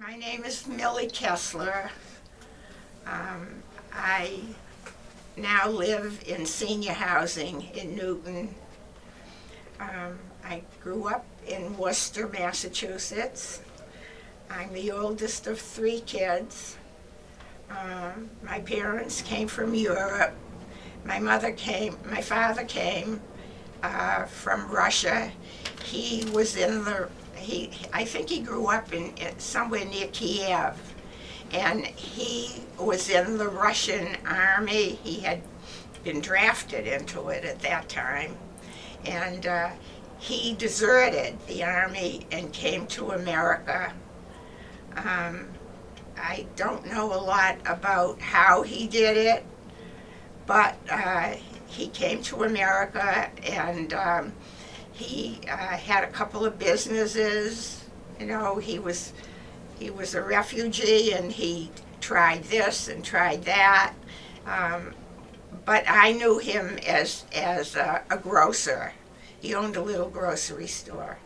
My name is Millie Kessler. I now live in senior housing in Newton. I grew up in Worcester, Massachusetts. I'm the oldest of three kids. My parents came from Europe. My father came from Russia. I think he grew up in somewhere near Kiev, and he was in the Russian army. He had been drafted into it at that time, and he deserted the army and came to America. I don't know a lot about how he did it, but he came to America, and he had a couple of businesses. You know, he was a refugee, and he tried this and tried that. But I knew him as a grocer. He owned a little grocery store.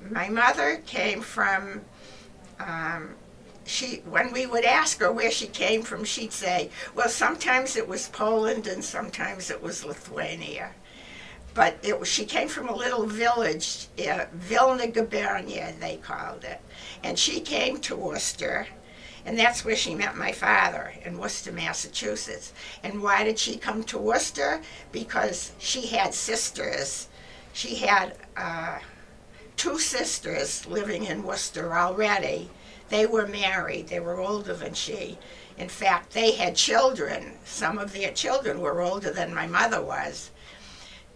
My mother came from. When we would ask her where she came from, she'd say, well, sometimes it was Poland and sometimes it was Lithuania. But she came from a little village, Vilna Gubernia, they called it. And she came to Worcester, and that's where she met my father, in Worcester, Massachusetts. And why did she come to Worcester? Because she had sisters. She had two sisters living in Worcester already. They were married. They were older than she. In fact, they had children. Some of their children were older than my mother was.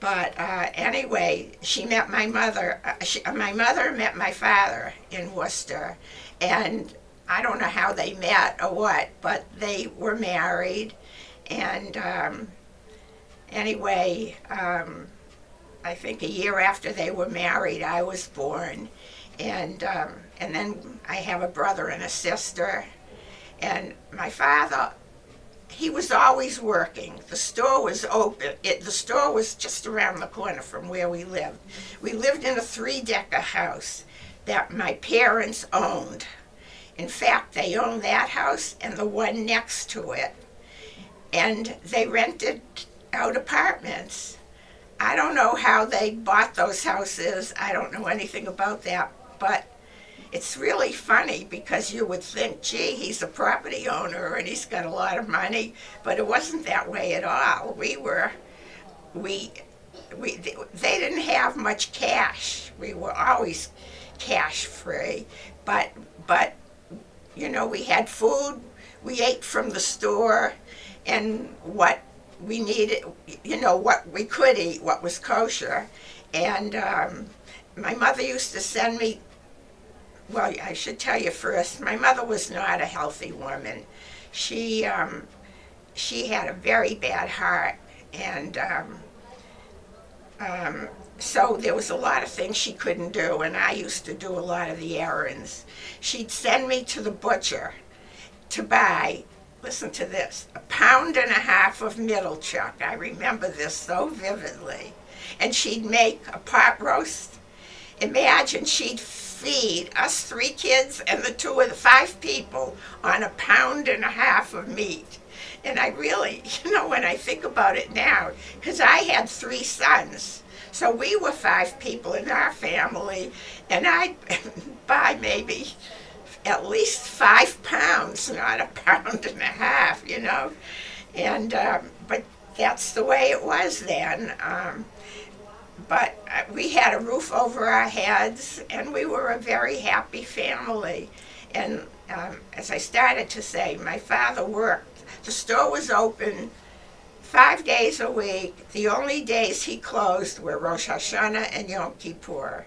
But anyway, she met my mother. My mother met my father in Worcester, and I don't know how they met or what, but they were married. And anyway, I think a year after they were married, I was born, and then I have a brother and a sister. And my father, he was always working. The store was open. The store was just around the corner from where we lived. We lived in a 3-decker house that my parents owned. In fact, they owned that house and the one next to it. And they rented out apartments. I don't know how they bought those houses. I don't know anything about that. But it's really funny because you would think, gee, he's a property owner and he's got a lot of money, but it wasn't that way at all. They didn't have much cash. We were always cash free, but you know, we had food. We ate from the store, and what we needed, you know, what we could eat, what was kosher. And my mother used to send me. Well, I should tell you first, my mother was not a healthy woman. She had a very bad heart, and so there was a lot of things she couldn't do, and I used to do a lot of the errands. She'd send me to the butcher to buy, listen to this, 1.5 pounds of middle chuck. I remember this so vividly. And she'd make a pot roast. Imagine, she'd feed us 3 kids and the 5 people on 1.5 pounds of meat. And I really, you know, when I think about it now, because I had 3 sons, so we were 5 people in our family, and I'd buy maybe at least 5 pounds, not 1.5 pounds, you know. And but that's the way it was then. But we had a roof over our heads, and we were a very happy family. And as I started to say, my father worked. The store was open 5 days a week. The only days he closed were Rosh Hashanah and Yom Kippur.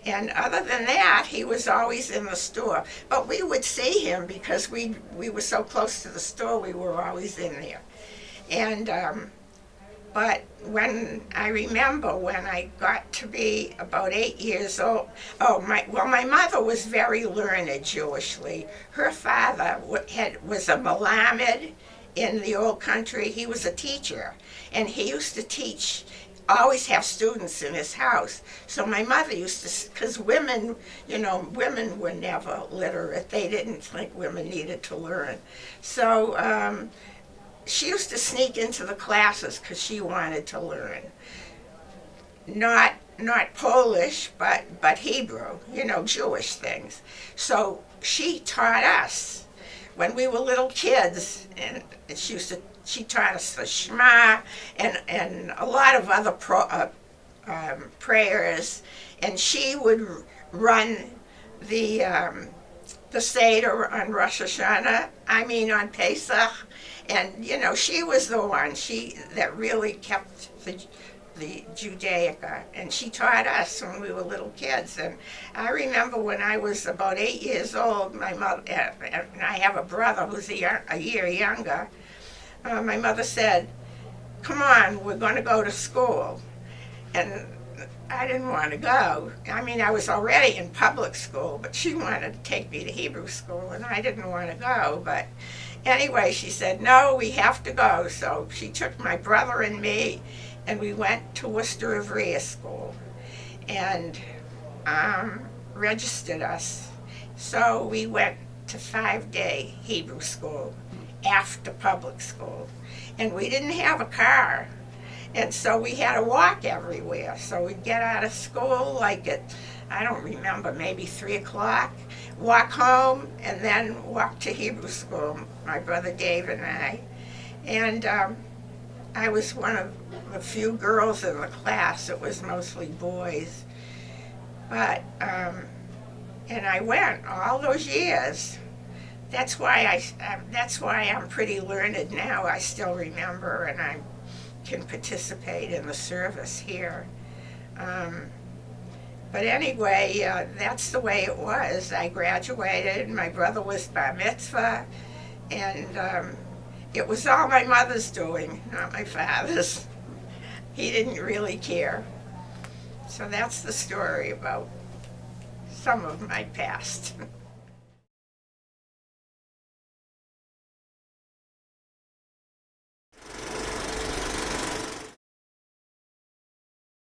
And other than that, he was always in the store. But we would see him because we were so close to the store, we were always in there. And but when I remember when I got to be about 8 years old, my mother was very learned Jewishly. Her father was a Melamed in the old country. He was a teacher, and he used to teach always have students in his house. So my mother used to, because women, women were never literate. They didn't think women needed to learn. So she used to sneak into the classes because she wanted to learn. Not Polish, but Hebrew, Jewish things. So she taught us when we were little kids, and she taught us the Shema and a lot of other prayers, and she would run the Seder on Rosh Hashanah, on Pesach, and she was the one that really kept the Judaica, and she taught us when we were little kids. And I remember when I was about 8 years old, my mother, and I have a brother who's a year younger, my mother said, "Come on, we're going to go to school." And I didn't want to go. I was already in public school, but she wanted to take me to Hebrew school, and I didn't want to go. But anyway, she said, "No, we have to go." So she took my brother and me, and we went to Worcester Ivrea School and registered us. So we went to 5-day Hebrew school after public school. And we didn't have a car. And so we had to walk everywhere. So we'd get out of school like at, I don't remember, maybe 3 o'clock, walk home, and then walk to Hebrew school, my brother Dave and I. And I was one of the few girls in the class. It was mostly boys. But, and I went all those years. That's why I'm pretty learned now. I still remember, and I can participate in the service here. But anyway, that's the way it was. I graduated. My brother was bar mitzvah, and it was all my mother's doing, not my father's. He didn't really care. So that's the story about some of my past.